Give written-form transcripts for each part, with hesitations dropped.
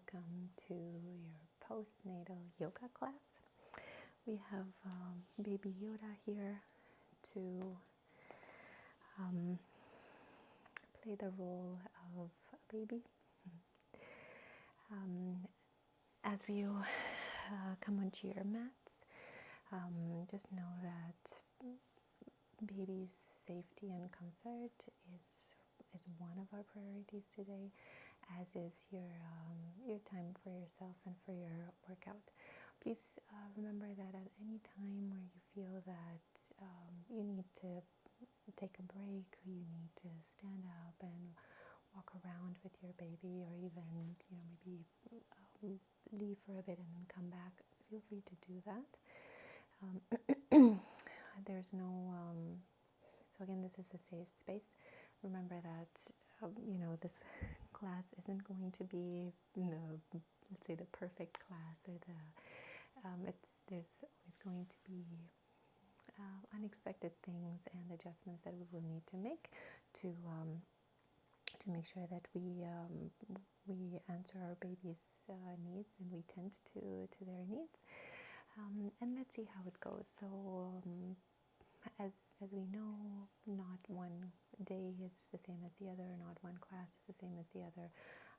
welcome to your Post-natal Yoga Class. We have baby Yoda here to play the role of a baby. As you come onto your mats, just know that baby's safety and comfort is one of our priorities today, as is your time for yourself and for your workout. Please remember that at any time where you feel that you need to take a break, or you need to stand up and walk around with your baby, or even maybe leave for a bit and then come back, feel free to do that. There's no so again, this is a safe space. Remember that this class isn't going to be let's say the perfect class, or there's always going to be unexpected things and adjustments that we will need to make to make sure that we answer our baby's needs, and we tend to their needs, and let's see how it goes. So as we know, not one day is the same as the other, not one class is the same as the other.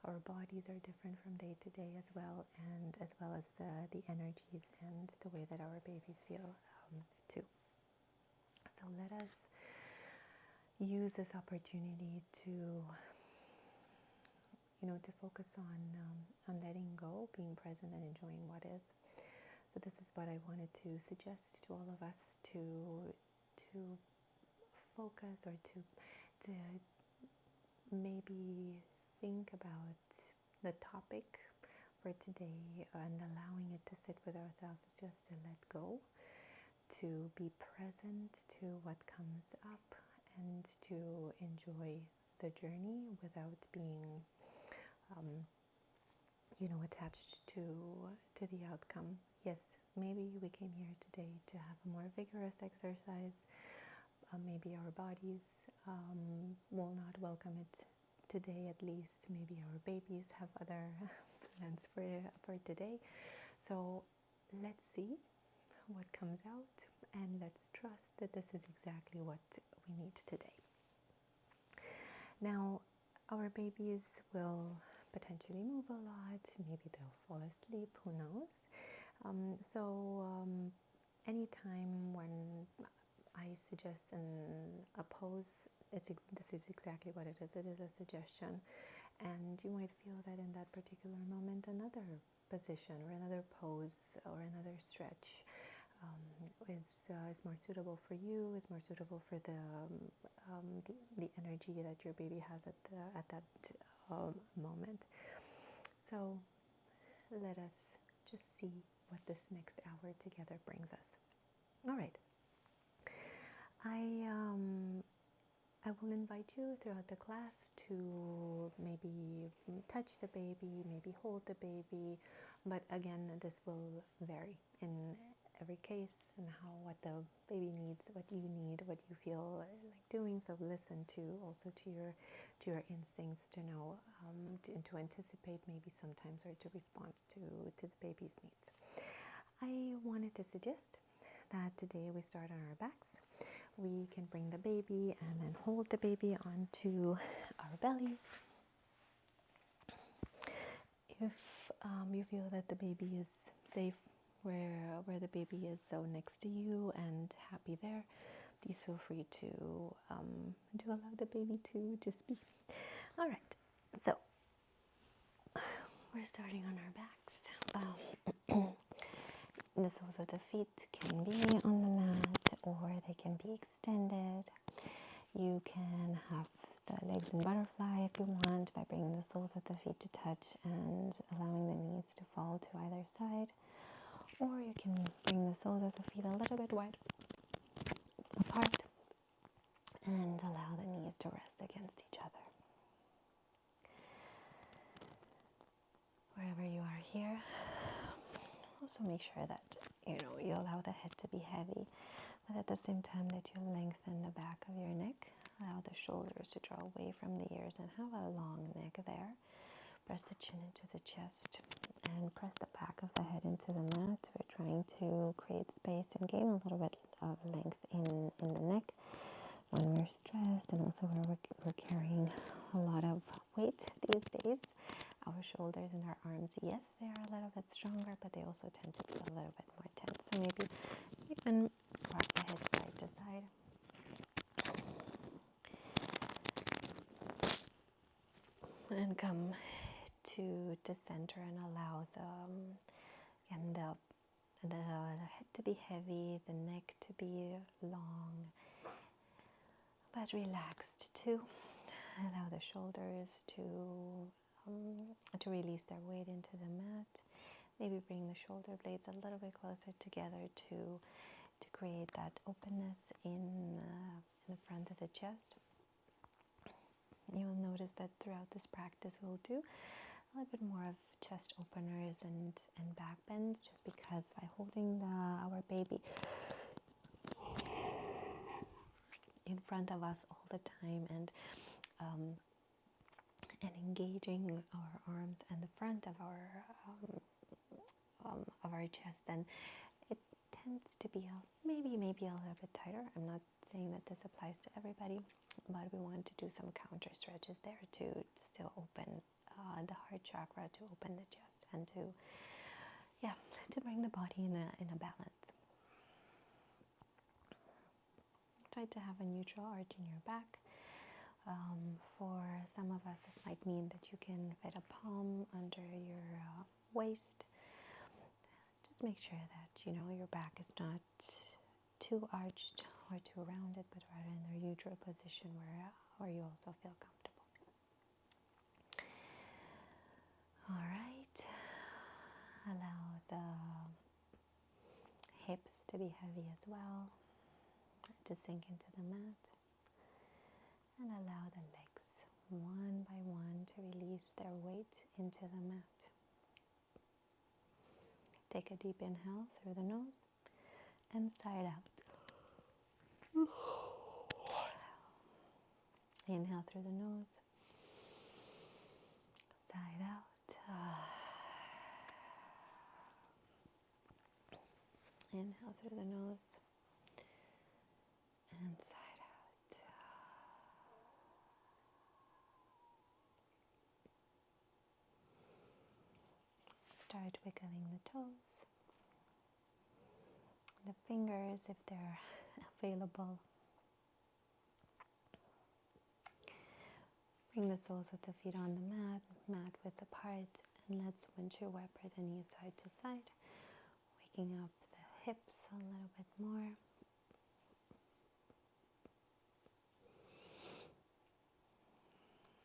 Our bodies are different from day to day as well, and as well as the energies and the way that our babies feel too. So let us use this opportunity to focus on letting go, being present, and enjoying what is. So this is what I wanted to suggest to all of us, to focus, or to maybe think about the topic for today, and allowing it to sit with ourselves is just to let go, to be present to what comes up, and to enjoy the journey without being attached to the outcome. Yes, maybe we came here today to have a more vigorous exercise. Maybe our bodies will not welcome it today, at least. Maybe our babies have other plans for today. So let's see what comes out, and let's trust that this is exactly what we need today. Now, our babies will potentially move a lot. Maybe they'll fall asleep, who knows? Anytime when I suggest a pose, this is exactly what it is. It is a suggestion, and you might feel that in that particular moment another position, or another pose, or another stretch is more suitable for you, is more suitable for the energy that your baby has at that moment. So let us just see what this next hour together brings us. All right. I will invite you throughout the class to maybe touch the baby, maybe hold the baby, but again, this will vary in every case, and what the baby needs, what you need, what you feel like doing. So listen to your instincts to know, to anticipate maybe sometimes, or to respond to the baby's needs. I wanted to suggest that today we start on our backs. We can bring the baby and then hold the baby onto our bellies. If you feel that the baby is safe where the baby is, so next to you, and happy there, please feel free to allow the baby to speak. All right, so we're starting on our backs. The soles of the feet can be on the mat, or they can be extended. You can have the legs in butterfly if you want, by bringing the soles of the feet to touch and allowing the knees to fall to either side. Or you can bring the soles of the feet a little bit wide apart and allow the knees to rest against each other. Wherever you are here, also make sure that you allow the head to be heavy, but at the same time that you lengthen the back of your neck. Allow the shoulders to draw away from the ears and have a long neck there. Press the chin into the chest and press the back of the head into the mat. We're trying to create space and gain a little bit of length in the neck when we're stressed, and also where we're carrying a lot of weight these days. Our shoulders and our arms, yes, they are a little bit stronger, but they also tend to be a little bit more tense. So maybe even rock the head side to side. And come to center and allow the head to be heavy, the neck to be long, but relaxed too. Allow the shoulders to release their weight into the mat. Maybe bring the shoulder blades a little bit closer together to create that openness in the front of the chest. You'll notice that throughout this practice we'll do a little bit more of chest openers and back bends, just because by holding our baby in front of us all the time and engaging our arms and the front of our chest, then it tends to be maybe a little bit tighter. I'm not saying that this applies to everybody, but we want to do some counter stretches there to still open the heart chakra, to open the chest, and to bring the body in a balance. Try to have a neutral arch in your back. For some of us, this might mean that you can fit a palm under your waist. Just make sure that your back is not too arched or too rounded, but rather in a neutral position where you also feel comfortable. All right. Allow the hips to be heavy as well, to sink into the mat. And allow the legs, one by one, to release their weight into the mat. Take a deep inhale through the nose and side out. Inhale through the nose, side out. Inhale through the nose and side out. Start wiggling the toes, the fingers if they're available. Bring the soles of the feet on the mat width apart, and let's windshield wiper the knees side to side, waking up the hips a little bit more.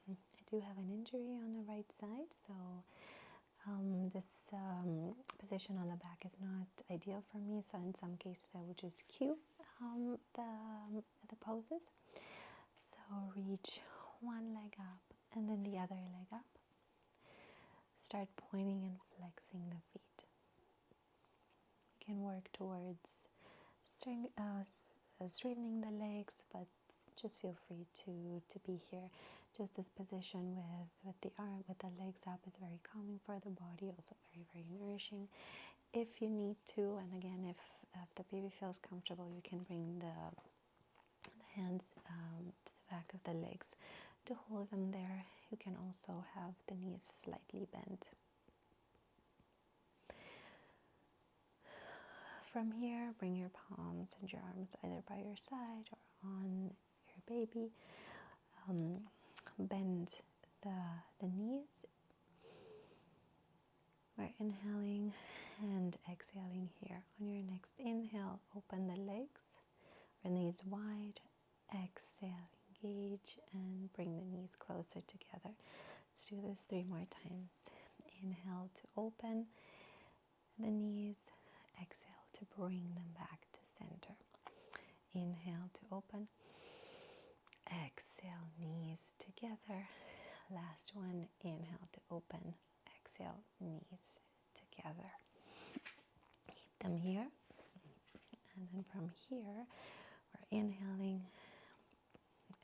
I do have an injury on the right side, so this position on the back is not ideal for me, so in some cases I would just cue the poses. So reach one leg up and then the other leg up. Start pointing and flexing the feet. You can work towards straightening the legs, but just feel free to be here. Just this position with the legs up is very calming for the body, also very, very nourishing. If you need to, and again, if the baby feels comfortable, you can bring the hands to the back of the legs to hold them there. You can also have the knees slightly bent. From here, bring your palms and your arms either by your side or on your baby. Bend the knees. We're inhaling and exhaling here. On your next inhale, open the legs, knees wide. Exhale, engage, and bring the knees closer together. Let's do this 3 more times. Inhale to open the knees. Exhale to bring them back to center. Inhale to open. Exhale, knees together. Last one, inhale to open. Exhale, knees together. Keep them here. And then from here, we're inhaling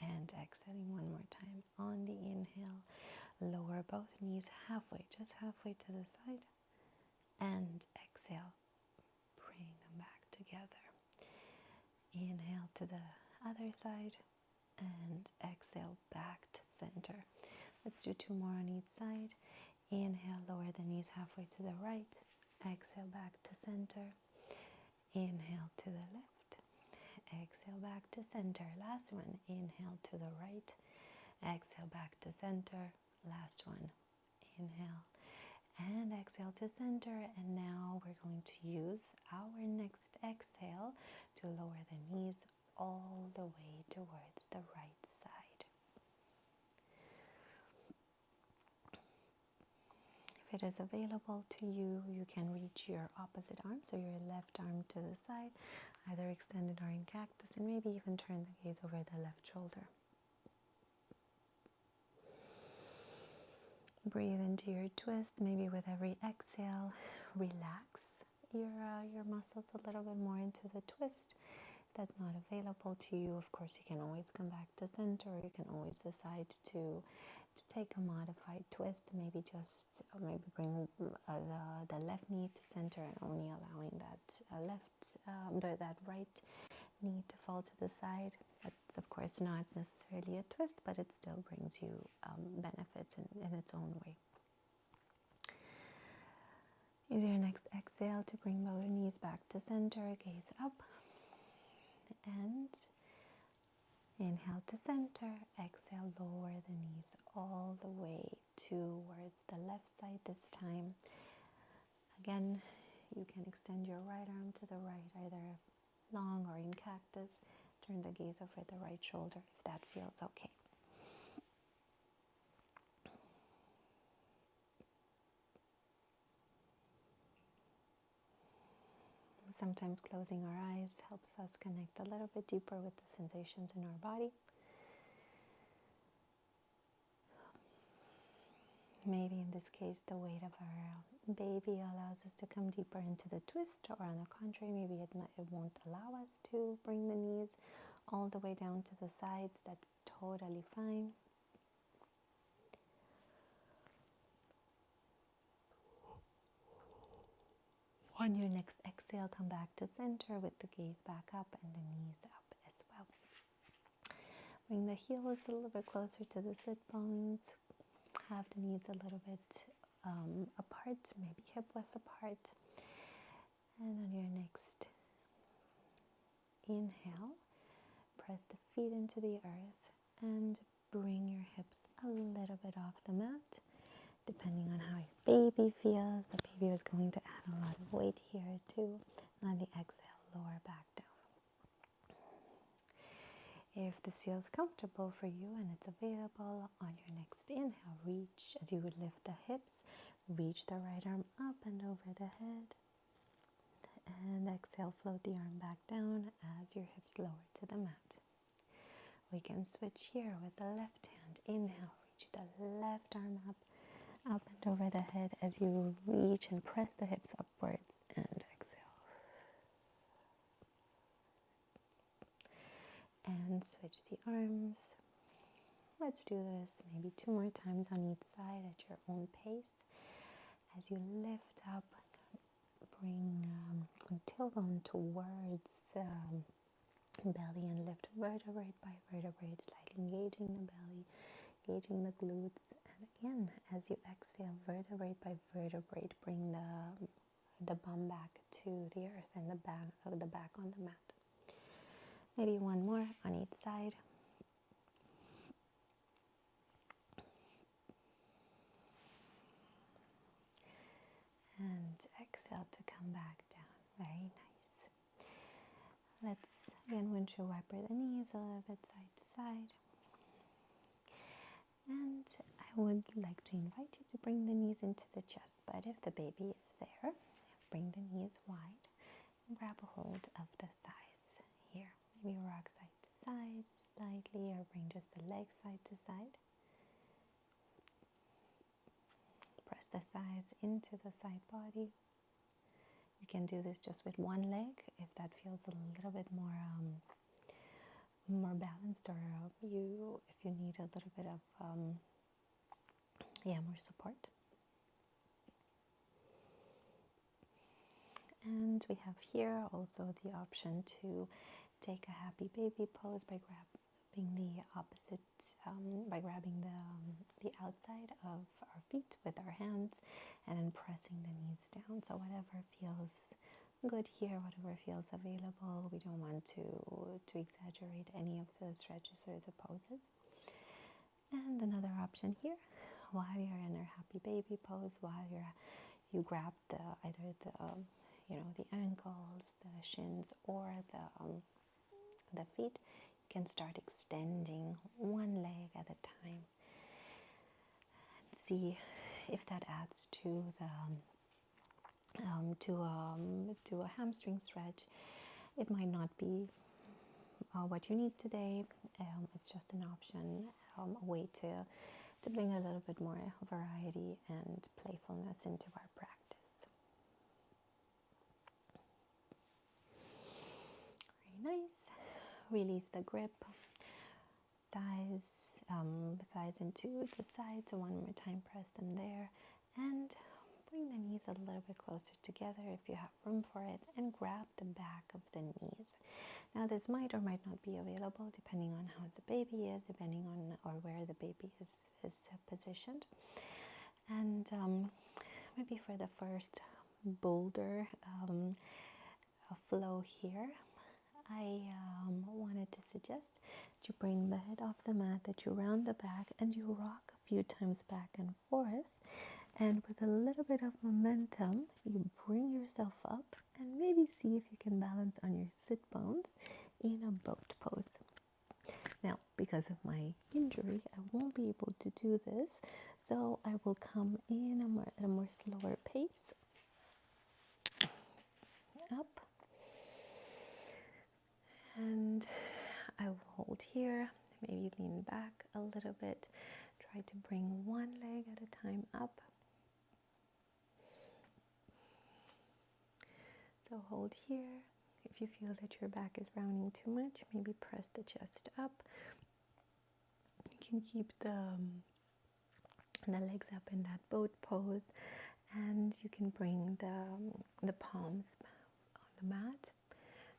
and exhaling one more time. On the inhale, Lower both knees halfway, just halfway to the side. And exhale, bring them back together. Inhale to the other side and exhale back to center. Let's do 2 more on each side. Inhale, lower the knees halfway to the right. Exhale back to center. Inhale to the left. Exhale back to center. Last one. Inhale to the right. Exhale back to center. Last one. Inhale and exhale to center. And now we're going to use our next exhale to lower the knees all the way towards the right side. If it is available to you, you can reach your opposite arm, so your left arm to the side, either extended or in cactus, and maybe even turn the gaze over the left shoulder. Breathe into your twist. Maybe with every exhale, relax your muscles a little bit more into the twist. If that's not available to you, of course, you can always come back to center, or you can always decide to take a modified twist. Maybe just bring the left knee to center and only allowing that right knee to fall to the side. That's of course not necessarily a twist, but it still brings you benefits in its own way. Use your next exhale to bring both knees back to center, gaze up, and inhale to center. Exhale, lower the knees all the way towards the left side this time. Again, you can extend your right arm to the right, either long or in cactus. Turn the gaze over the right shoulder if that feels okay. Sometimes closing our eyes helps us connect a little bit deeper with the sensations in our body. Maybe in this case, the weight of our baby allows us to come deeper into the twist, or on the contrary, maybe it won't allow us to bring the knees all the way down to the side. That's totally fine. On your next exhale, come back to center with the gaze back up and the knees up as well. Bring the heels a little bit closer to the sit bones. Have the knees a little bit apart, maybe hip-width apart. And on your next inhale, press the feet into the earth and bring your hips a little bit off the mat. Depending on how your baby feels, the baby is going to add a lot of weight here too. On the exhale, lower back down. If this feels comfortable for you and it's available, on your next inhale, reach as you would lift the hips. Reach the right arm up and over the head. And exhale, float the arm back down as your hips lower to the mat. We can switch here with the left hand. Inhale, reach the left arm up and over the head as you reach and press the hips upwards, and exhale. And switch the arms. Let's do this maybe 2 more times on each side at your own pace. As you lift up, bring tailbone towards the belly and lift vertebrae by vertebrae, slightly engaging the belly, engaging the glutes. And again, as you exhale, vertebrae by vertebrae, bring the bum back to the earth and the back on the mat. Maybe 1 more on each side. And exhale to come back down. Very nice. Let's again windshield wiper the knees a little bit side to side. And I would like to invite you to bring the knees into the chest, but if the baby is there, bring the knees wide and grab a hold of the thighs here. Maybe rock side to side slightly, or bring just the legs side to side. Press the thighs into the side body. You can do this just with one leg if that feels a little bit more balanced, or if you need a little bit of more support. And we have here also the option to take a happy baby pose by grabbing the opposite, by grabbing the outside of our feet with our hands and then pressing the knees down. So whatever feels good here, whatever feels available. We don't want to exaggerate any of the stretches or the poses. And another option here, while you're in our happy baby pose, while you grab either the ankles, the shins, or the feet, you can start extending one leg at a time and see if that adds to a hamstring stretch. It might not be what you need today. It's just an option, a way to bring a little bit more variety and playfulness into our practice. Very nice. Release the grip. Thighs into the sides. So one more time, press them there. And bring the knees a little bit closer together if you have room for it, and grab the back of the knees. Now this might or might not be available depending on how the baby is, depending on or where the baby is positioned. And maybe for the first bolder flow here, I wanted to suggest that you bring the head off the mat, that you round the back and you rock a few times back and forth. And with a little bit of momentum, you bring yourself up and maybe see if you can balance on your sit bones in a boat pose. Now, because of my injury, I won't be able to do this, so I will come in at a more slower pace. Up. And I will hold here, maybe lean back a little bit. Try to bring one leg at a time up. So hold here. If you feel that your back is rounding too much, maybe press the chest up. You can keep the legs up in that boat pose, and you can bring the palms on the mat,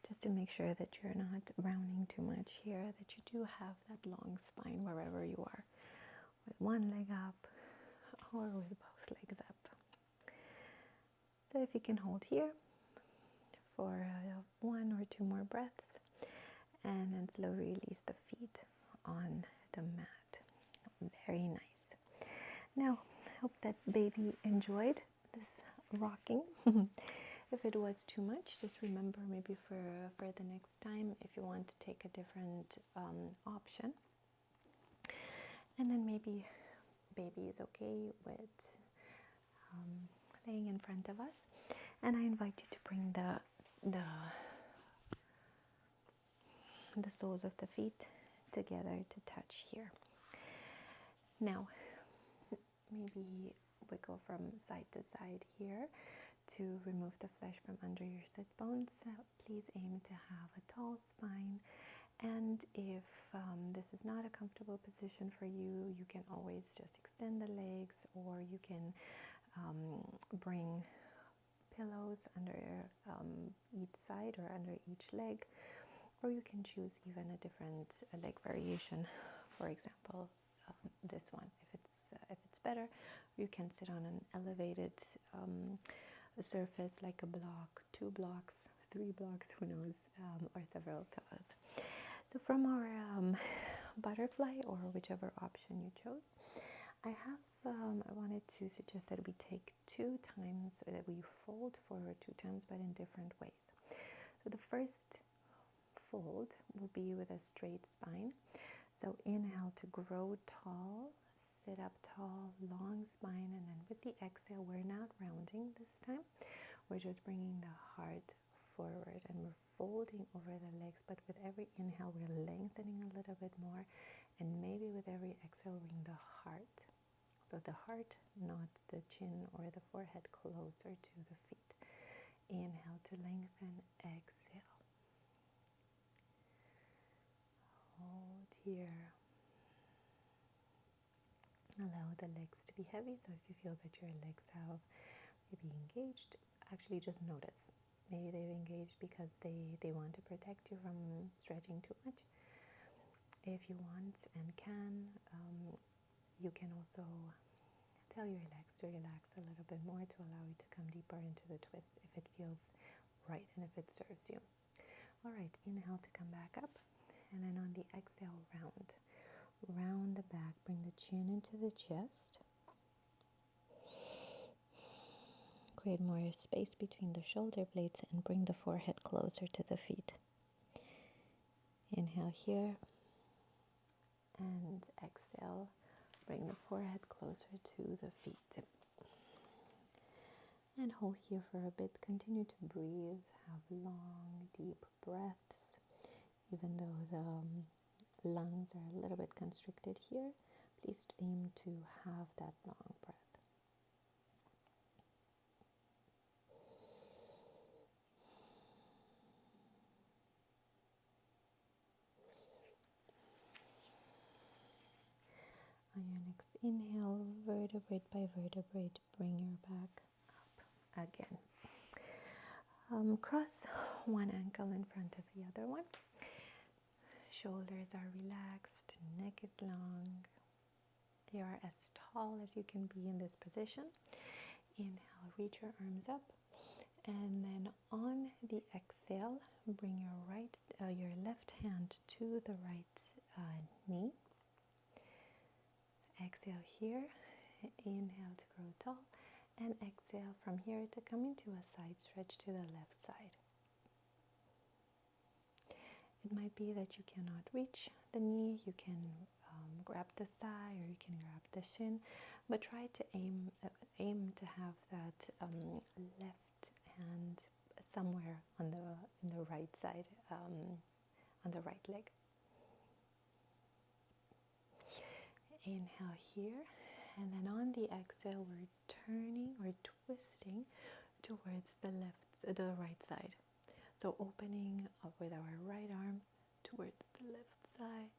just to make sure that you're not rounding too much here, that you do have that long spine wherever you are, with one leg up or with both legs up. So if you can hold here for one or two more breaths, and then slowly release the feet on the mat. Very nice. Now, I hope that baby enjoyed this rocking. If it was too much, just remember maybe for the next time, if you want to take a different option. And then maybe baby is okay with laying in front of us. And I invite you to bring the soles of the feet together to touch here. Now, maybe we go from side to side here to remove the flesh from under your sit bones. Please aim to have a tall spine. And if this is not a comfortable position for you, you can always just extend the legs, or you can bring pillows under each side or under each leg, or you can choose even a different leg variation. For example, this one, if it's better, you can sit on an elevated surface like a block, 2 blocks, 3 blocks, who knows, or several pillows. So from our butterfly, or whichever option you chose, I wanted to suggest that we take 2 times, that we fold forward 2 times, but in different ways. So the first fold will be with a straight spine. So inhale to grow tall, sit up tall, long spine, and then with the exhale, we're not rounding this time. We're just bringing the heart forward, and we're folding over the legs, but with every inhale, we're lengthening a little bit more, and maybe with every exhale, bring the heart. So the heart, not the chin or the forehead, closer to the feet. Inhale to lengthen, exhale. Hold here. Allow the legs to be heavy. So if you feel that your legs have maybe engaged, actually just notice. Maybe they've engaged because they want to protect you from stretching too much. If you want and can, you can also tell your legs to relax a little bit more to allow you to come deeper into the twist if it feels right and if it serves you. All right, inhale to come back up, and then on the exhale, round the back, bring the chin into the chest. Create more space between the shoulder blades and bring the forehead closer to the feet. Inhale here and exhale. Bring the forehead closer to the feet. And hold here for a bit. Continue to breathe. Have long, deep breaths. Even though the lungs are a little bit constricted here, please aim to have that long breath. On your next inhale, vertebrae by vertebrae, bring your back up again. Cross one ankle in front of the other one. Shoulders are relaxed, neck is long. You are as tall as you can be in this position. Inhale, reach your arms up. And then on the exhale, bring your left hand to the right knee. Exhale here, inhale to grow tall, and exhale from here to come into a side stretch to the left side. It might be that you cannot reach the knee, you can grab the thigh or you can grab the shin, but try to aim to have that left hand somewhere on the right side, on the right leg. Inhale here, and then on the exhale, we're turning or twisting towards the right side. So opening up with our right arm towards the left side.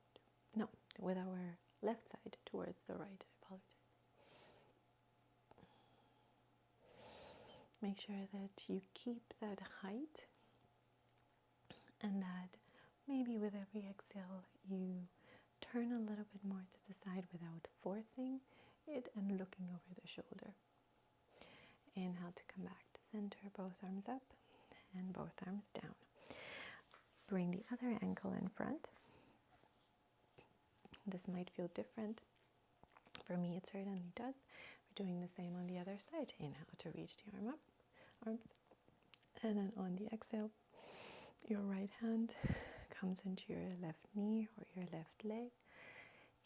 No, with our left side towards the right. I apologize. Make sure that you keep that height, and that maybe with every exhale you turn a little bit more to the side without forcing it and looking over the shoulder. Inhale to come back to center, both arms up and both arms down. Bring the other ankle in front. This might feel different. For me, it certainly does. We're doing the same on the other side. Inhale to reach the arms. And then on the exhale, your right hand comes into your left knee or your left leg.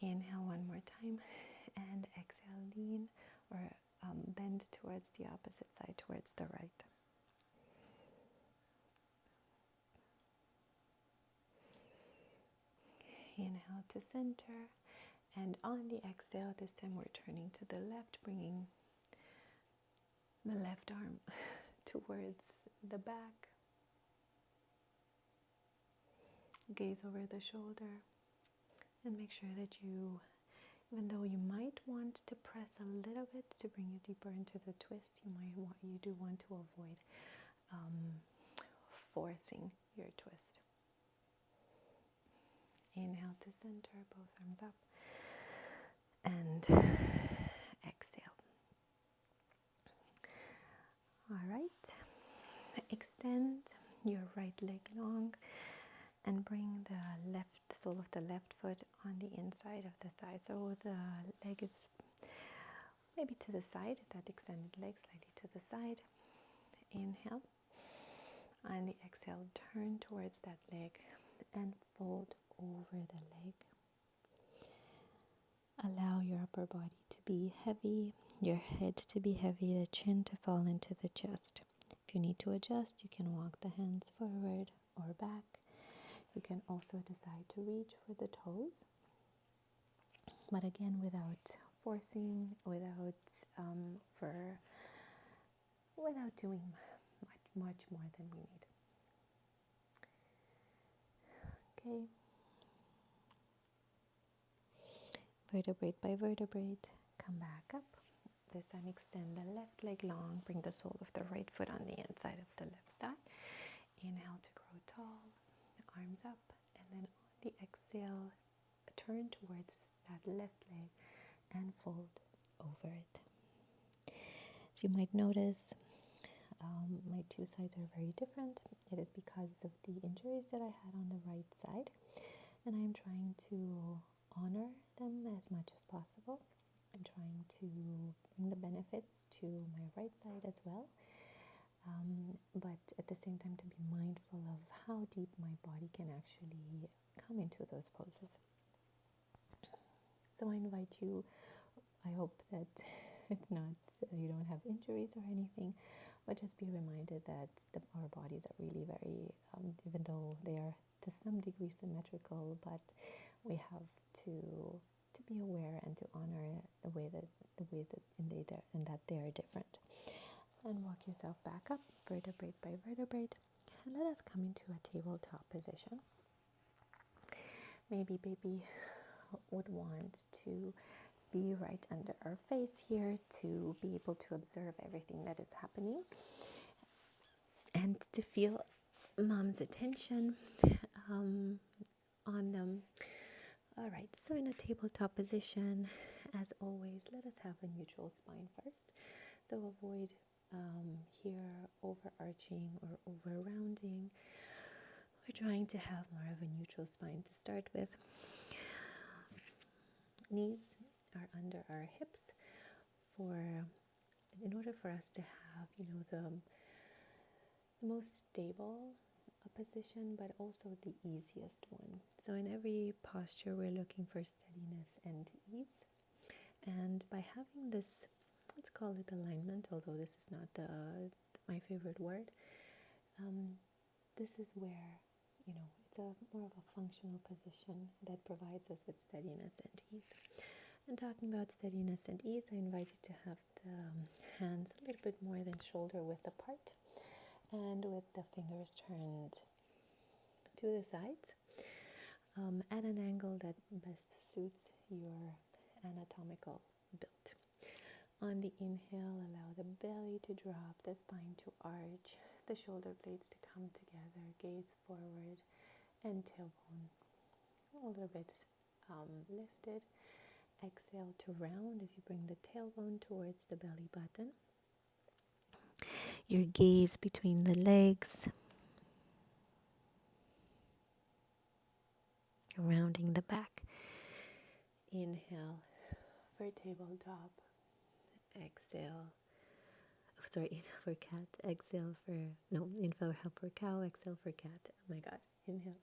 Inhale one more time, and exhale, lean or bend towards the opposite side, towards the right. Inhale to center, and on the exhale, this time we're turning to the left, bringing the left arm towards the back. Gaze over the shoulder, and make sure that you, even though you might want to press a little bit to bring you deeper into the twist, you do want to avoid forcing your twist. Inhale to center, both arms up, and exhale. All right, extend your right leg long and bring the sole of the left foot on the inside of the thigh. So the leg is maybe to the side, that extended leg slightly to the side. Inhale. On the exhale, turn towards that leg and fold over the leg. Allow your upper body to be heavy, your head to be heavy, the chin to fall into the chest. If you need to adjust, you can walk the hands forward or back. You can also decide to reach for the toes, but again, without forcing, without doing much more than we need. Okay. Vertebrae by vertebrae, come back up. This time extend the left leg long, bring the sole of the right foot on the inside of the left thigh. Inhale to grow tall, arms up, and then on the exhale, turn towards that left leg and fold over it. As you might notice, my two sides are very different. It is because of the injuries that I had on the right side, and I'm trying to honor them as much as possible. I'm trying to bring the benefits to my right side as well, but at the same time to be mindful of how deep my body can actually come into those poses. So I invite you, I hope that it's not, you don't have injuries or anything, but just be reminded that our bodies are really very, even though they are to some degree symmetrical, but we have to be aware and to honor the ways that they are different. And walk yourself back up, vertebrae by vertebrae, and let us come into a tabletop position. Maybe baby would want to be right under our face here to be able to observe everything that is happening and to feel mom's attention on them. All right, so in a tabletop position, as always, let us have a neutral spine first. So avoid here overarching or over rounding. We're trying to have more of a neutral spine to start with. Knees are under our hips in order for us to have, the most stable position, but also the easiest one. So in every posture, we're looking for steadiness and ease. And by having this, let's call it alignment, although this is not my favorite word, this is where, it's more of a functional position that provides us with steadiness and ease. And talking about steadiness and ease, I invite you to have the hands a little bit more than shoulder width apart, and with the fingers turned to the sides at an angle that best suits your anatomical build. On the inhale, allow the belly to drop, the spine to arch, the shoulder blades to come together, gaze forward, and tailbone a little bit lifted. Exhale to round as you bring the tailbone towards the belly button. Your gaze between the legs, rounding the back. Inhale for tabletop. Exhale. Inhale for cat. Exhale for, inhale for cow. Exhale for cat. Oh my God. Inhale.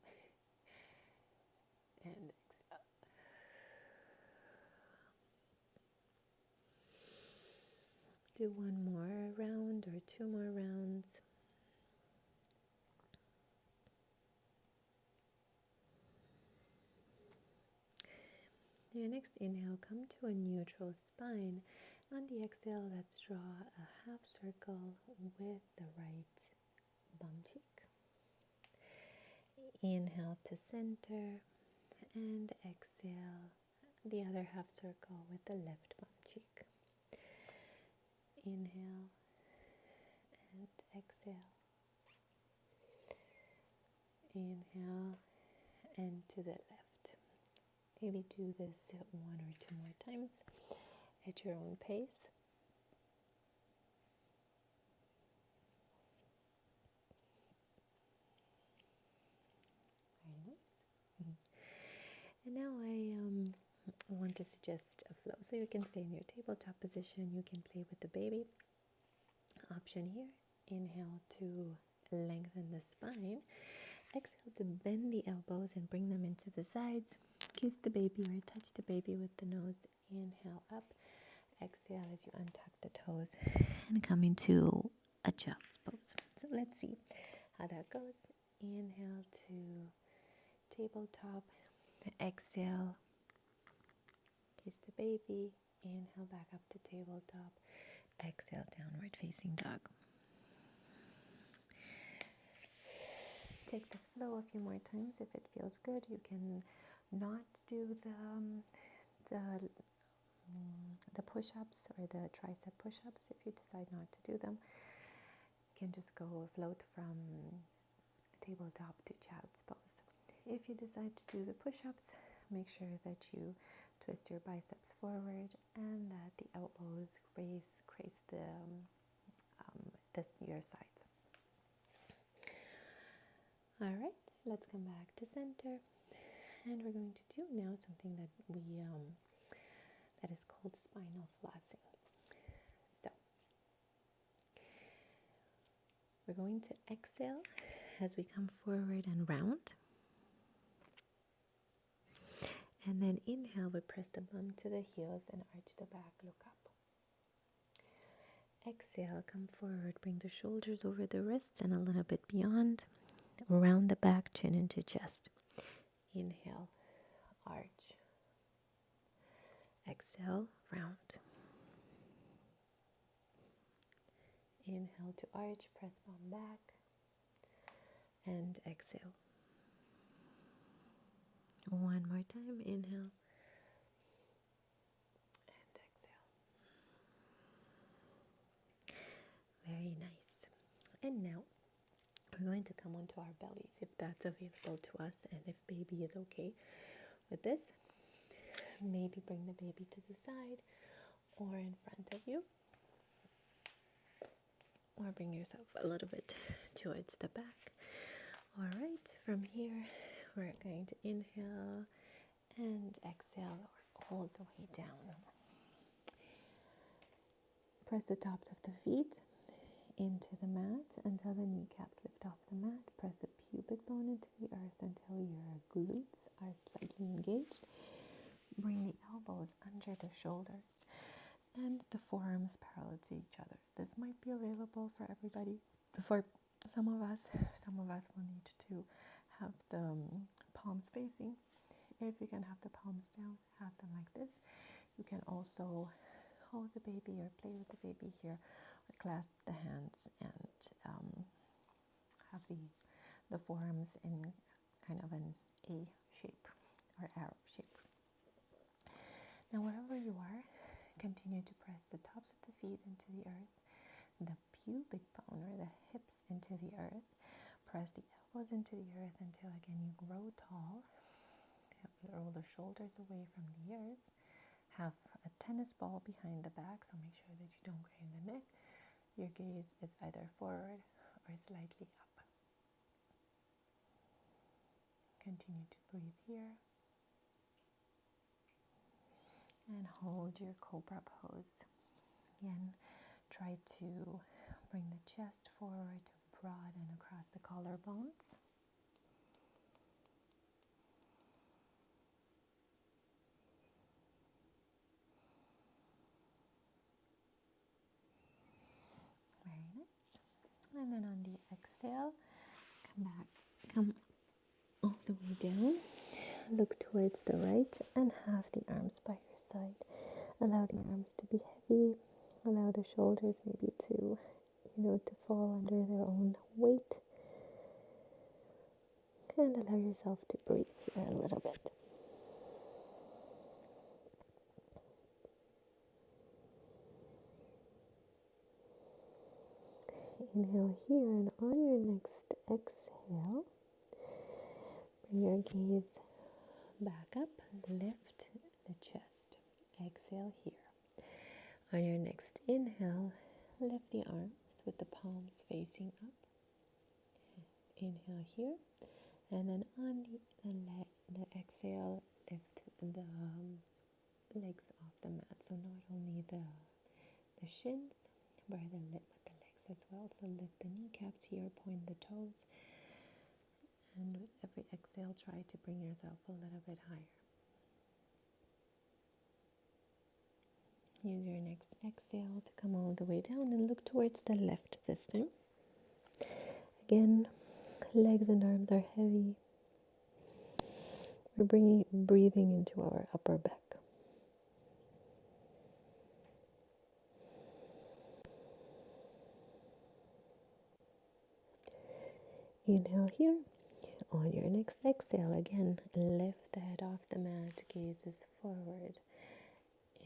And exhale. Do one more round or two more rounds. Your next inhale, come to a neutral spine. On the exhale, let's draw a half circle with the right bum cheek. Inhale to center and exhale the other half circle with the left bum cheek. Inhale and exhale. Inhale and to the left. Maybe do this one or two more times at your own pace. Very nice. And now I want to suggest a flow. So you can stay in your tabletop position. You can play with the baby. Option here. Inhale to lengthen the spine. Exhale to bend the elbows and bring them into the sides. Kiss the baby or touch the baby with the nose. Inhale up. Exhale as you untuck the toes and come into a child's pose. So let's see how that goes. Inhale to tabletop. Exhale. Kiss the baby. Inhale back up to tabletop. Exhale, downward facing dog. Take this flow a few more times if it feels good. You can not do the the push-ups or the tricep push-ups. If you decide not to do them, you can just go float from tabletop to child's pose. If you decide to do the push-ups, make sure that you twist your biceps forward and that the elbows graze your sides. All right, let's come back to center, and we're going to do now something that that is called spinal flossing. So we're going to exhale as we come forward and round, and then inhale, we press the bum to the heels and arch the back, look up. Exhale, come forward, bring the shoulders over the wrists and a little bit beyond, around the back, chin into chest. Inhale, arch. Exhale, round. Inhale to arch, press bum back, and exhale. One more time, inhale, and exhale. Very nice. And now we're going to come onto our bellies if that's available to us, and if baby is okay with this, maybe bring the baby to the side or in front of you, or bring yourself a little bit towards the back. All right, from here we're going to inhale and exhale all the way down. Press the tops of the feet into the mat until the kneecaps lift off the mat. Press the pubic bone into the earth until your glutes are slightly engaged. Bring the elbows under the shoulders and the forearms parallel to each other. This might be available for everybody. For some of us will need to have the palms facing. If you can have the palms down, have them like this. You can also hold the baby or play with the baby here, or clasp the hands and have the forearms in kind of an A shape or arrow shape. Now wherever you are, continue to press the tops of the feet into the earth, the pubic bone or the hips into the earth. Press the elbows into the earth until again you grow tall. Roll the shoulders away from the ears. Have a tennis ball behind the back, so make sure that you don't crane the neck. Your gaze is either forward or slightly up. Continue to breathe here. And hold your cobra pose. Again, try to bring the chest forward to broaden across the collarbones. Very nice. And then on the exhale, come all the way down. Look towards the right and have the arms by your side. Allow the arms to be heavy. Allow the shoulders maybe to fall under their own weight. And allow yourself to breathe here a little bit. Inhale here, and on your next exhale, bring your gaze back up, lift the chest. Exhale here. On your next inhale, lift the arms with the palms facing up. Inhale here, and then on the exhale, lift the legs off the mat. So not only the shins, but the legs as well. So lift the kneecaps here, point the toes, and with every exhale, try to bring yourself a little bit higher. Use your next exhale to come all the way down and look towards the left this time. Again, legs and arms are heavy. We're breathing into our upper back. Inhale here. On your next exhale, again, lift the head off the mat, gaze is forward.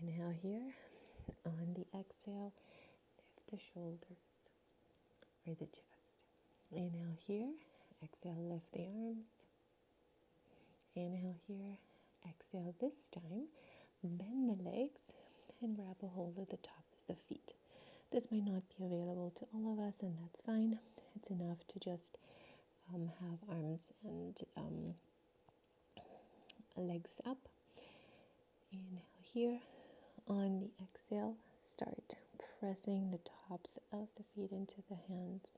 Inhale here. On the exhale, lift the shoulders or the chest. Inhale here. Exhale, lift the arms. Inhale here. Exhale this time. Bend the legs and grab a hold of the top of the feet. This might not be available to all of us, and that's fine. It's enough to just have arms and legs up. Inhale here. On the exhale, start pressing the tops of the feet into the hands.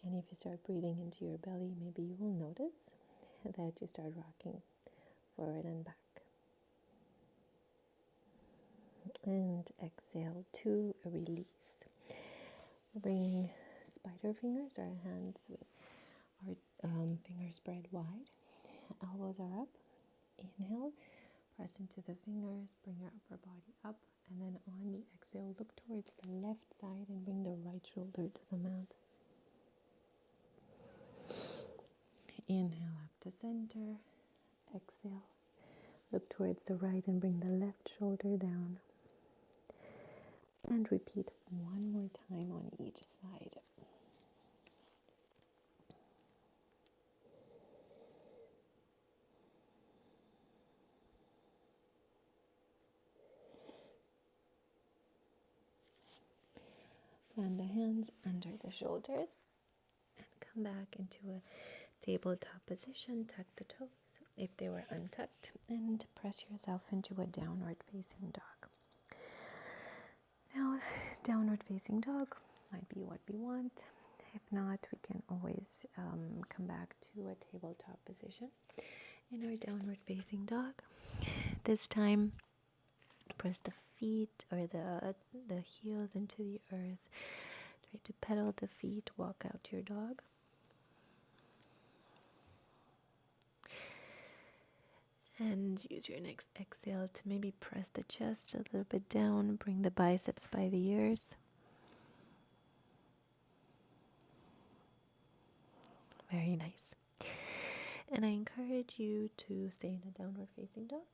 And if you start breathing into your belly, maybe you will notice that you start rocking forward and back. And exhale to release. Bring spider fingers, our hands with our fingers spread wide. Elbows are up. Inhale, press into the fingers, bring your upper body up. And then on the exhale, look towards the left side and bring the right shoulder to the mat. Inhale up to center. Exhale. Look towards the right and bring the left shoulder down. And repeat one more time on each side. Plant the hands under the shoulders and come back into a tabletop position. Tuck the toes if they were untucked and press yourself into a downward facing dog. Now, downward facing dog might be what we want. If not, we can always come back to a tabletop position in our downward facing dog. This time, press the feet or the heels into the earth. Try to pedal the feet, walk out your dog. And use your next exhale to maybe press the chest a little bit down. Bring the biceps by the ears. Very nice. And I encourage you to stay in a downward facing dog.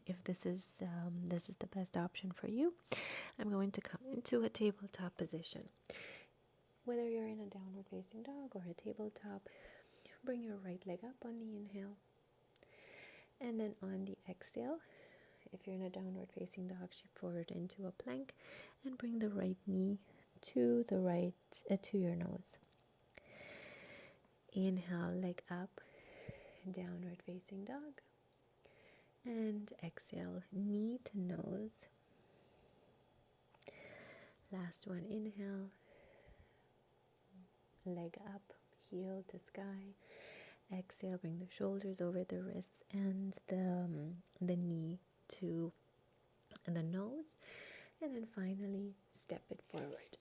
If this is the best option for you, I'm going to come into a tabletop position. Whether you're in a downward facing dog or a tabletop, bring your right leg up on the inhale. And then on the exhale, if you're in a downward facing dog, shift forward into a plank and bring the right knee to the right, to your nose. Inhale, leg up, downward facing dog. And exhale, knee to nose. Last one, inhale, leg up, heel to sky. Exhale, bring the shoulders over the wrists and the knee to the nose. And then finally, step it forward.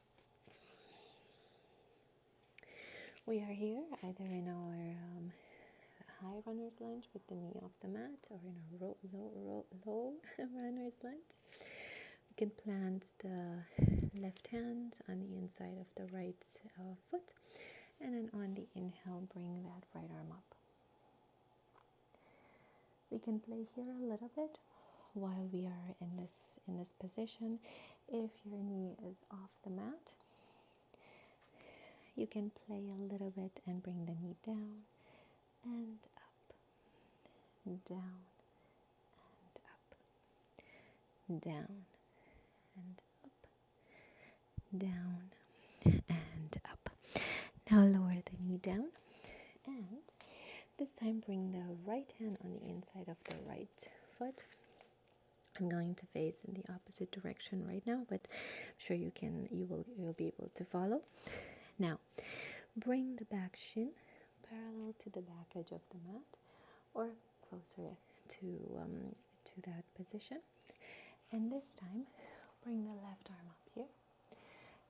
We are here either in our high runner's lunge with the knee off the mat or in a low runner's lunge. We can plant the left hand on the inside of the right foot. And then on the inhale, bring that right arm up. We can play here a little bit while we are in this position. If your knee is off the mat, you can play a little bit and bring the knee down and up, down and up, down and up, down and up. Now lower the knee down, and this time bring the right hand on the inside of the right foot. I'm going to face in the opposite direction right now, but I'm sure you'll be able to follow. Now, bring the back shin parallel to the back edge of the mat, or closer to that position. And this time, bring the left arm up here.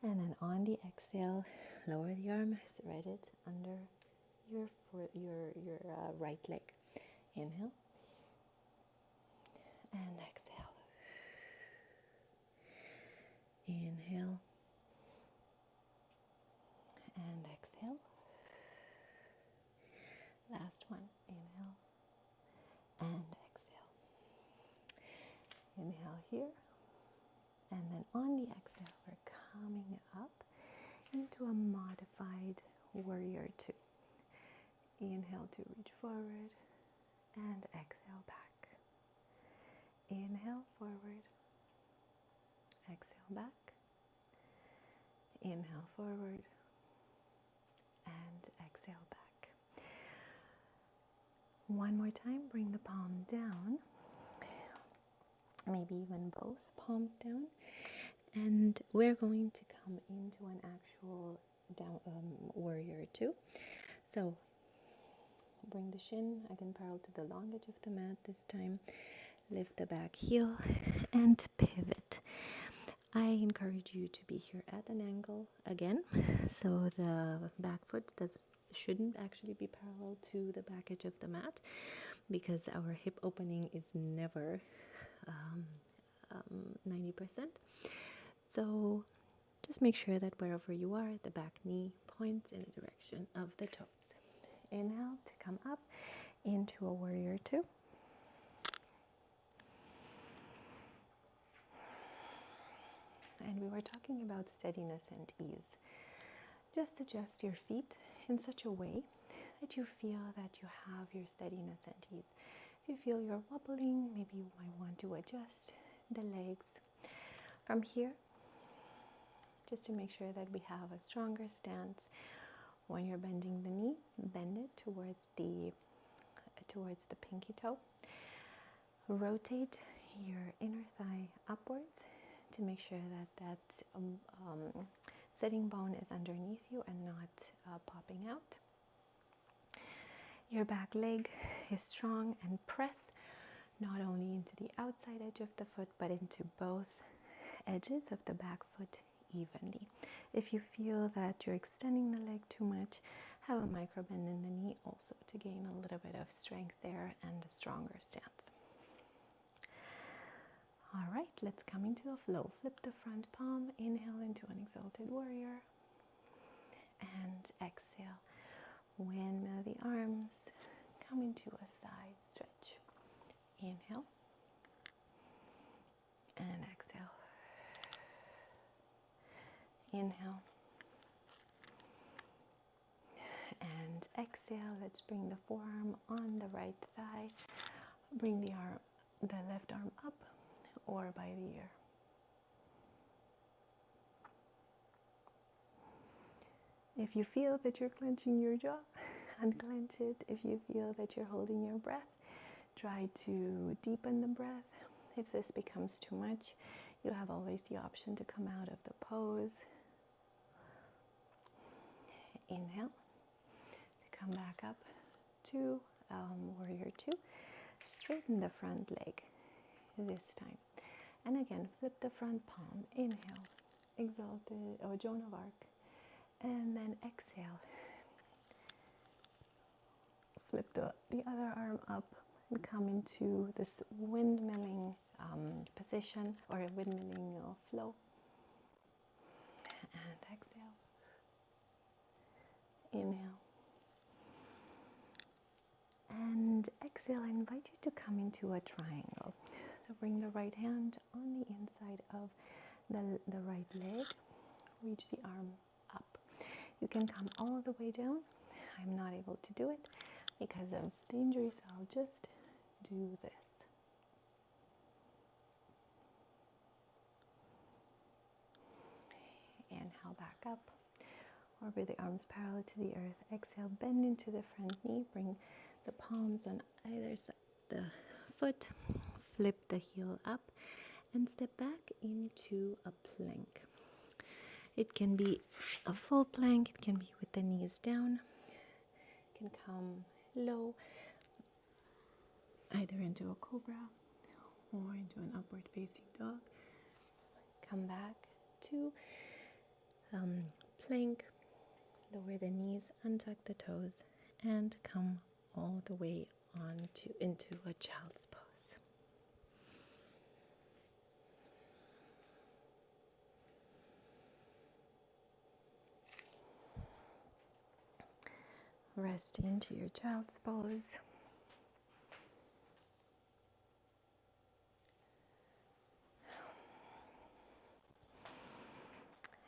And then on the exhale, lower the arm, thread it under your right leg. Inhale and exhale. Inhale and last one. Inhale and exhale. Inhale here. And then on the exhale, we're coming up into a modified warrior 2. Inhale to reach forward and exhale back. Inhale forward, exhale back. Inhale forward and exhale back. One more time, bring the palm down, maybe even both palms down, and we're going to come into an actual down warrior 2. So bring the shin again parallel to the long edge of the mat this time. Lift the back heel and pivot. I encourage you to be here at an angle again, so the back foot shouldn't actually be parallel to the back edge of the mat, because our hip opening is never 90%. So just make sure that wherever you are, the back knee points in the direction of the toes. Inhale to come up into a warrior 2. And we were talking about steadiness and ease. Just adjust your feet in such a way that you feel that you have your steadiness and ease. If you feel you're wobbling, maybe you might want to adjust the legs. From here, just to make sure that we have a stronger stance, when you're bending the knee, bend it towards the pinky toe. Rotate your inner thigh upwards to make sure that sitting bone is underneath you and not popping out. Your back leg is strong, and press not only into the outside edge of the foot but into both edges of the back foot evenly. If you feel that you're extending the leg too much, have a micro bend in the knee also to gain a little bit of strength there and a stronger stance. All right, let's come into a flow. Flip the front palm, inhale into an exalted warrior, and exhale. Windmill the arms, come into a side stretch. Inhale and exhale. Inhale and exhale. Let's bring the forearm on the right thigh. Bring the left arm up or by the ear. If you feel that you're clenching your jaw, unclench it. If you feel that you're holding your breath, try to deepen the breath. If this becomes too much, you have always the option to come out of the pose. Inhale to come back up to warrior 2. Straighten the front leg this time. And again, flip the front palm. Inhale, exalted or Joan of Arc. And then exhale. Flip the other arm up and come into this windmilling position, or a windmilling flow. And exhale. Inhale. And exhale, I invite you to come into a triangle. So bring the right hand on the inside of the right leg. Reach the arm up. You can come all the way down. I'm not able to do it because of the injury, so I'll just do this. Inhale back up. Or the arms parallel to the earth. Exhale, bend into the front knee. Bring the palms on either side of the foot. Flip the heel up and step back into a plank. It can be a full plank. It can be with the knees down. It can come low, either into a cobra or into an upward facing dog. Come back to plank. Lower the knees, untuck the toes, and come all the way on into a child's pose. rest into your child's pose.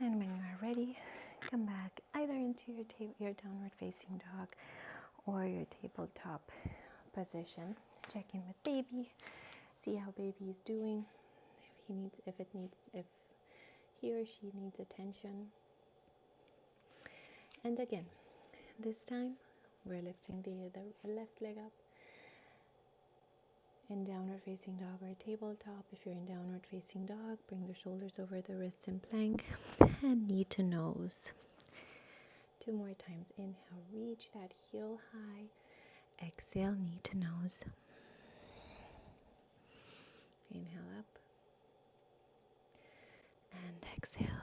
And when you are ready, come back either into your downward facing dog or your tabletop position. Check in with baby, see how baby is doing, if he or she needs attention. And again, this time we're lifting the left leg up in downward facing dog or tabletop. If you're in downward facing dog, bring the shoulders over the wrists in plank and knee to nose. 2 more times. Inhale, reach that heel high. Exhale, knee to nose. Inhale up and exhale.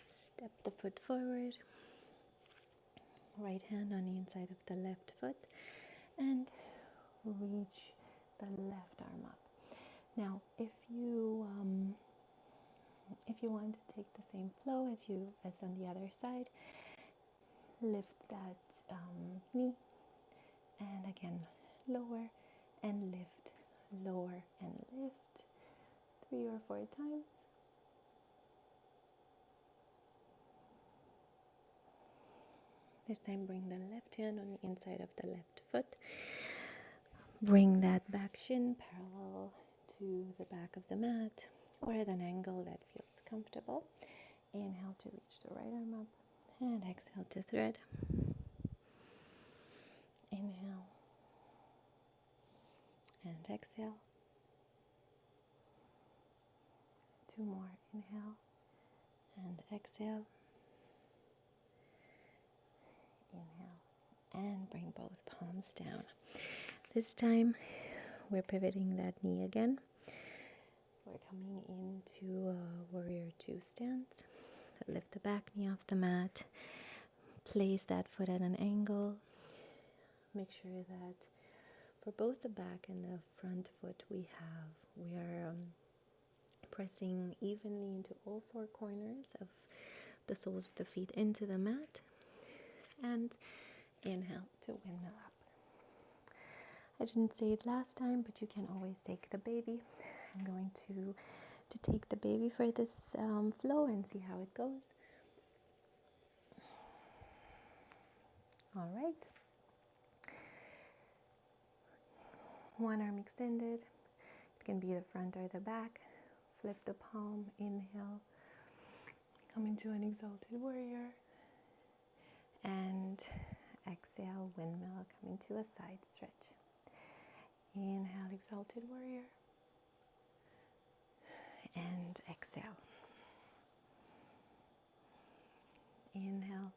Step the foot forward. Right hand on the inside of the left foot and reach the left arm up. Now, if you want to take the same flow as on the other side, lift that knee, and again lower and lift, lower and lift 3 or 4 times. This time bring the left hand on the inside of the left foot. Bring that back shin parallel to the back of the mat or at an angle that feels comfortable. Inhale to reach the right arm up and exhale to thread. Inhale and exhale. 2 more. Inhale and exhale. Inhale and bring both palms down. This time we're pivoting that knee again. We're coming into a warrior 2 stance. Lift the back knee off the mat. Place that foot at an angle. Make sure that for both the back and the front foot we are pressing evenly into all 4 corners of the soles of the feet into the mat. And inhale to windmill up. I didn't say it last time, but you can always take the baby. I'm going to take the baby for this flow and see how it goes. All right. One arm extended. It can be the front or the back. Flip the palm. Inhale. Come into an exalted warrior. And exhale, windmill, coming to a side stretch. Inhale, exalted warrior. And exhale. Inhale.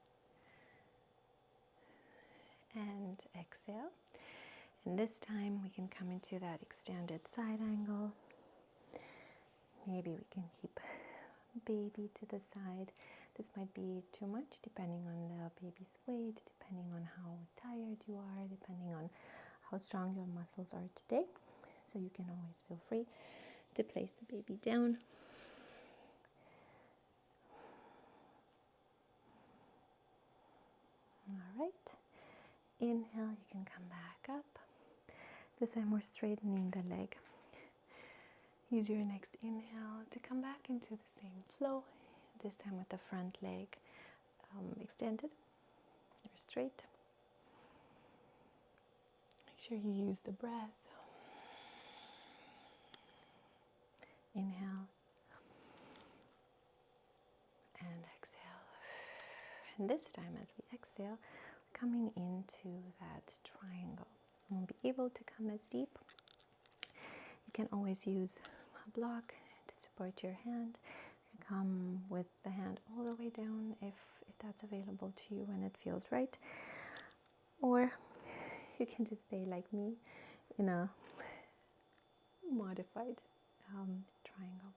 And exhale. And this time we can come into that extended side angle. Maybe we can keep baby to the side. This might be too much depending on the baby's weight, depending on how tired you are, depending on how strong your muscles are today. So you can always feel free to place the baby down. All right. Inhale, you can come back up. This time we're straightening the leg. Use your next inhale to come back into the same flow. This time with the front leg extended or straight. Make sure you use the breath. Inhale and exhale. And this time as we exhale, we're coming into that triangle. You won't be able to come as deep. You can always use a block to support your hand. Come with the hand all the way down if that's available to you and it feels right. Or you can just stay like me in a modified triangle.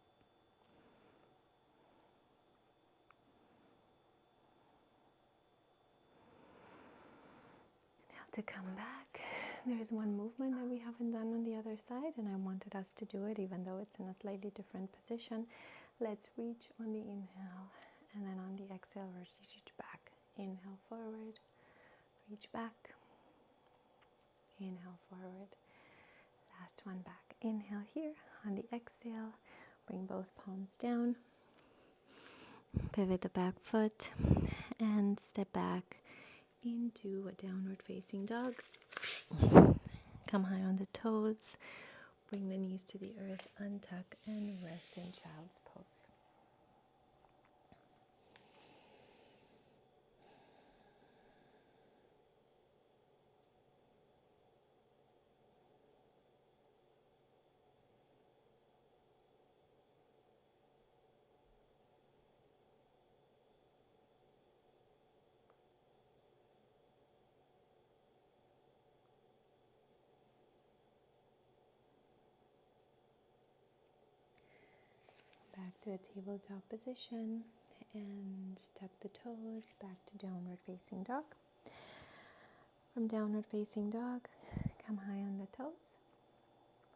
Now to come back, there's one movement that we haven't done on the other side, and I wanted us to do it even though it's in a slightly different position. Let's reach on the inhale, and then on the exhale, reach back. Inhale forward, reach back. Inhale forward, last one back. Inhale here. On the exhale, bring both palms down. Pivot the back foot and step back into a downward facing dog. Come high on the toes. Bring the knees to the earth, untuck and rest in child's pose. Back to a tabletop position and step the toes back to downward facing dog. From downward facing dog, come high on the toes.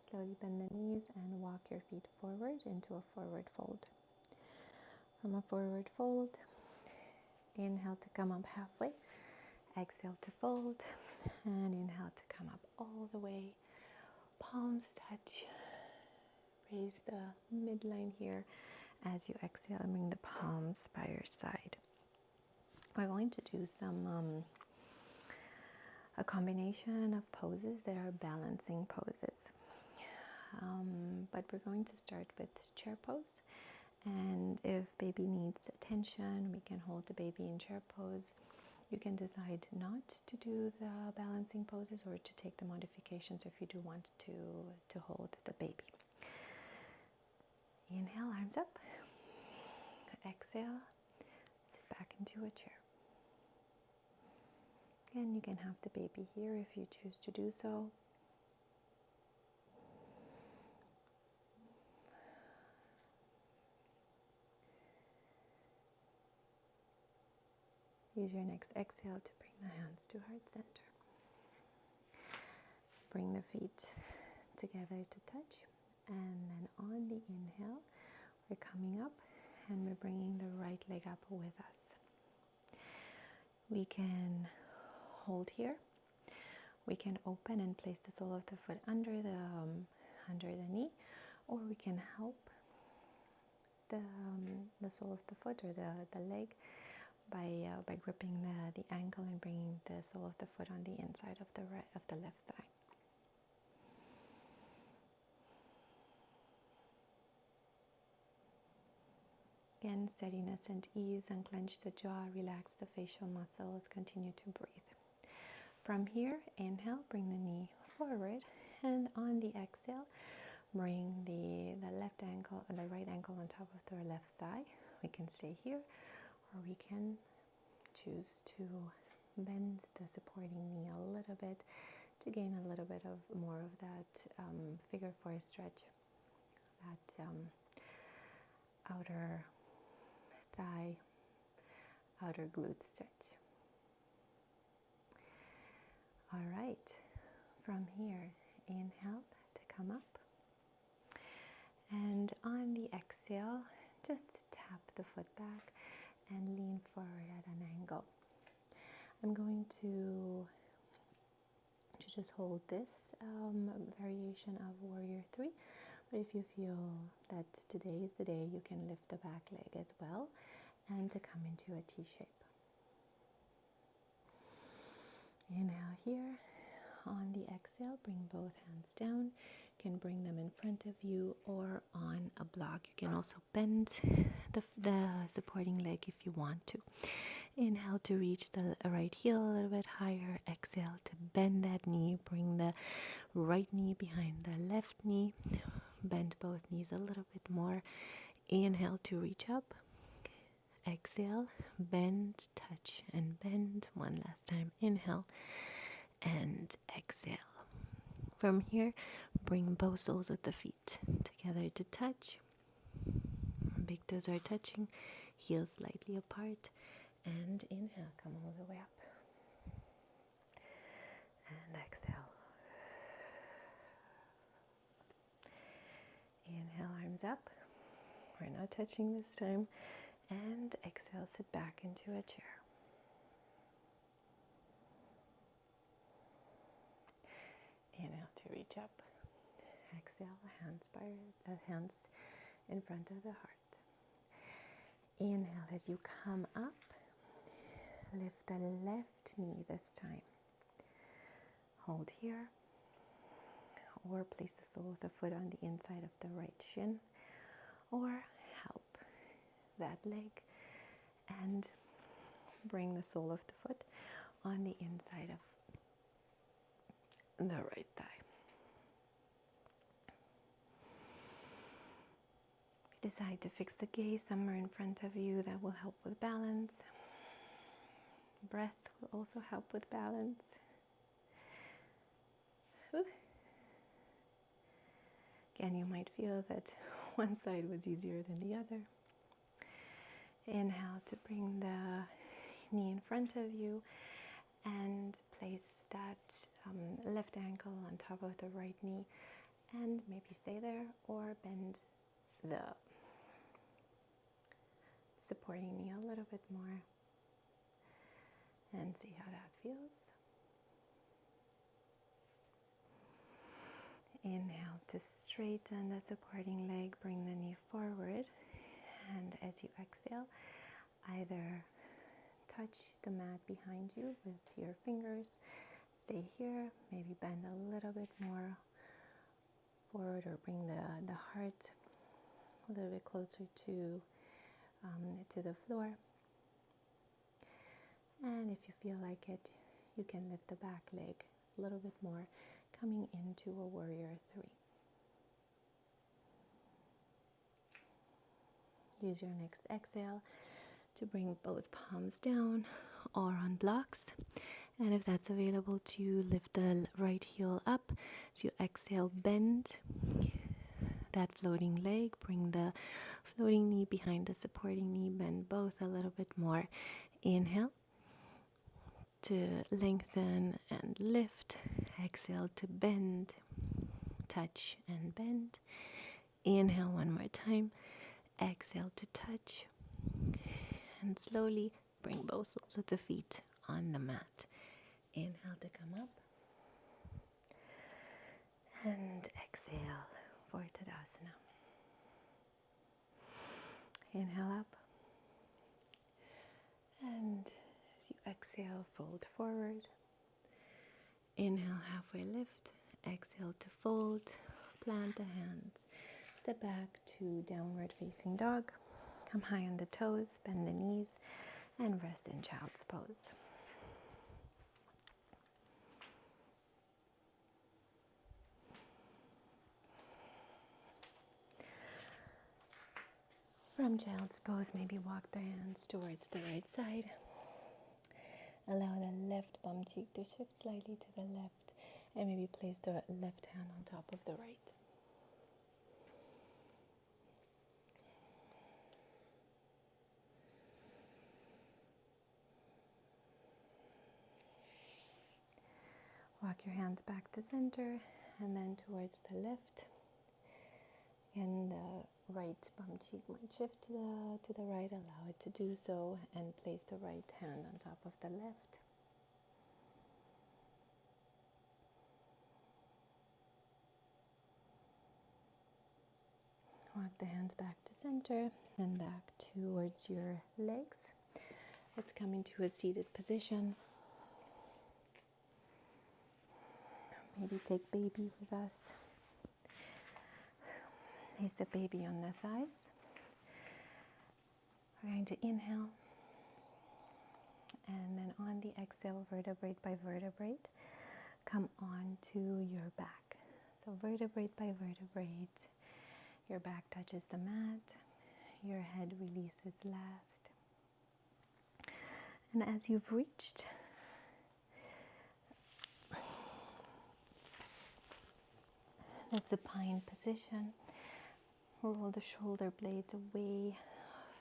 Slowly bend the knees and walk your feet forward into a forward fold. From a forward fold, inhale to come up halfway, exhale to fold, and inhale to come up all the way. Palms touch. Raise the midline here as you exhale and bring the palms by your side. We're going to do a combination of poses that are balancing poses. But we're going to start with chair pose. And if baby needs attention, we can hold the baby in chair pose. You can decide not to do the balancing poses or to take the modifications if you do want to hold the baby. Inhale, arms up. Exhale, sit back into a chair. And you can have the baby here if you choose to do so. Use your next exhale to bring the hands to heart center. Bring the feet together to touch. And then on the inhale, we're coming up and we're bringing the right leg up with us. We can hold here. We can open and place the sole of the foot under the knee, or we can help the sole of the foot or the leg by gripping the ankle and bringing the sole of the foot on the inside of the left thigh. Again, steadiness and ease. Unclench the jaw, relax the facial muscles, continue to breathe. From here, inhale, bring the knee forward, and on the exhale, bring the left ankle and the right ankle on top of the left thigh. We can stay here, or we can choose to bend the supporting knee a little bit to gain a little bit of more of that figure four stretch, that outer thigh, outer glute stretch. All right, from here, inhale to come up. And on the exhale, just tap the foot back and lean forward at an angle. I'm going to just hold this variation of Warrior 3. But if you feel that today is the day, you can lift the back leg as well and to come into a T shape. Inhale here. On the exhale, bring both hands down. You can bring them in front of you or on a block. You can also bend the supporting leg if you want to. Inhale to reach the right heel a little bit higher. Exhale to bend that knee. Bring the right knee behind the left knee. Bend both knees a little bit more. Inhale to reach up. Exhale, bend, touch, and bend. One last time. Inhale and exhale. From here, bring both soles of the feet together to touch. Big toes are touching, heels slightly apart. And inhale, come all the way up. And exhale. Inhale, arms up. We're not touching this time. And exhale, sit back into a chair. to reach up. Exhale, hands in front of the heart. Inhale as you come up. Lift the left knee this time. Hold here. Or place the sole of the foot on the inside of the right shin. Or help that leg and bring the sole of the foot on the inside of the right thigh. Decide to fix the gaze somewhere in front of you. That will help with balance. Breath will also help with balance. Again, you might feel that one side was easier than the other. Inhale to bring the knee in front of you and place that left ankle on top of the right knee and maybe stay there or bend the supporting knee a little bit more and see how that feels. Inhale to straighten the supporting leg, bring the knee forward, and as you exhale, either touch the mat behind you with your fingers, stay here, maybe bend a little bit more forward or bring the heart a little bit closer to the floor. And if you feel like it, you can lift the back leg a little bit more, coming into a warrior 3. Use your next exhale to bring both palms down or on blocks. And if that's available, to lift the right heel up. As you exhale, bend that floating leg. Bring the floating knee behind the supporting knee. Bend both a little bit more. Inhale to lengthen and lift. Exhale to bend, touch and bend. Inhale one more time. Exhale to touch. And slowly bring both soles of the feet on the mat. Inhale to come up. And exhale for Tadasana. Inhale up. And as you exhale, fold forward. Inhale, halfway lift. Exhale to fold. Plant the hands. Step back to downward facing dog. Come high on the toes, bend the knees, and rest in child's pose. From child's pose, maybe walk the hands towards the right side. Allow the left bum cheek to shift slightly to the left, and maybe place the left hand on top of the right. Walk your hands back to center and then towards the left. And the right bum cheek might shift to the right. Allow it to do so and place the right hand on top of the left. Walk the hands back to center and back towards your legs. Let's come into a seated position. Maybe take baby with us. Place the baby on the thighs. We're going to inhale. And then on the exhale, vertebrae by vertebrae, come on to your back. So vertebrae by vertebrae, your back touches the mat. Your head releases last. And as you've reached the supine position, roll the shoulder blades away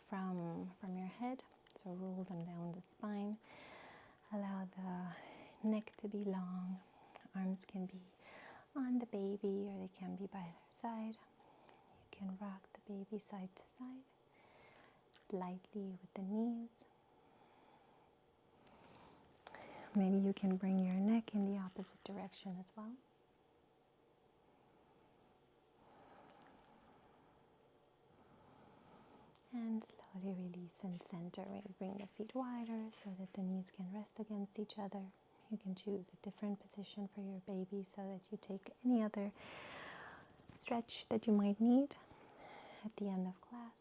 from your head. So roll them down the spine. Allow the neck to be long. Arms can be on the baby or they can be by their side. You can rock the baby side to side, slightly with the knees. Maybe you can bring your neck in the opposite direction as well. And slowly release and center. Bring the feet wider so that the knees can rest against each other. You can choose a different position for your baby so that you take any other stretch that you might need at the end of class.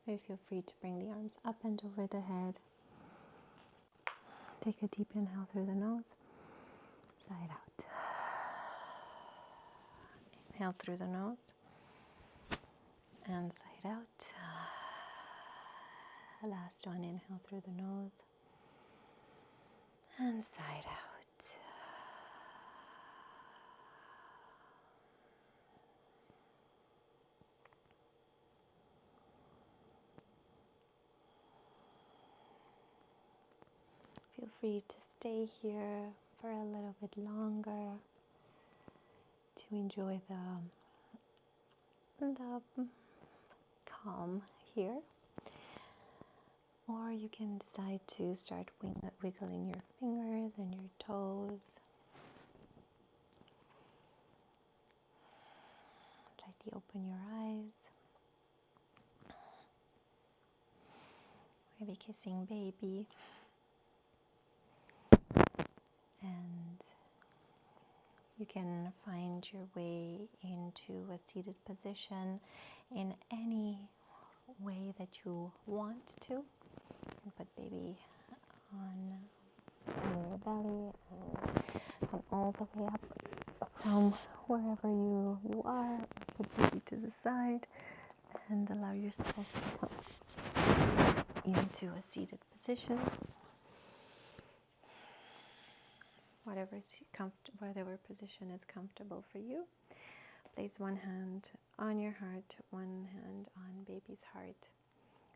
Maybe feel free to bring the arms up and over the head. Take a deep inhale through the nose, side out. Inhale through the nose and side out. Last one, inhale through the nose and side out. Feel free to stay here for a little bit longer to enjoy the calm here. Or you can decide to start wiggling your fingers and your toes. Slightly open your eyes. Maybe kissing baby. And you can find your way into a seated position in any way that you want to. You can put baby on your belly and come all the way up from wherever you are. Put baby to the side and allow yourself to come into a seated position. Whatever position is comfortable for you. Place one hand on your heart, one hand on baby's heart.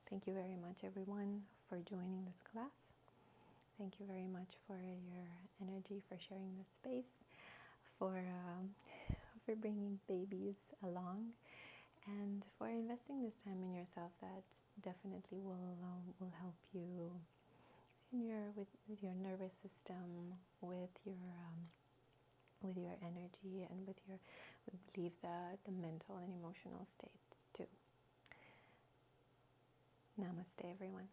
Thank you very much, everyone, for joining this class. Thank you very much for your energy, for sharing this space, for bringing babies along, and for investing this time in yourself. That definitely will help you with your nervous system, with your energy, and leave the mental and emotional state too. Namaste, everyone.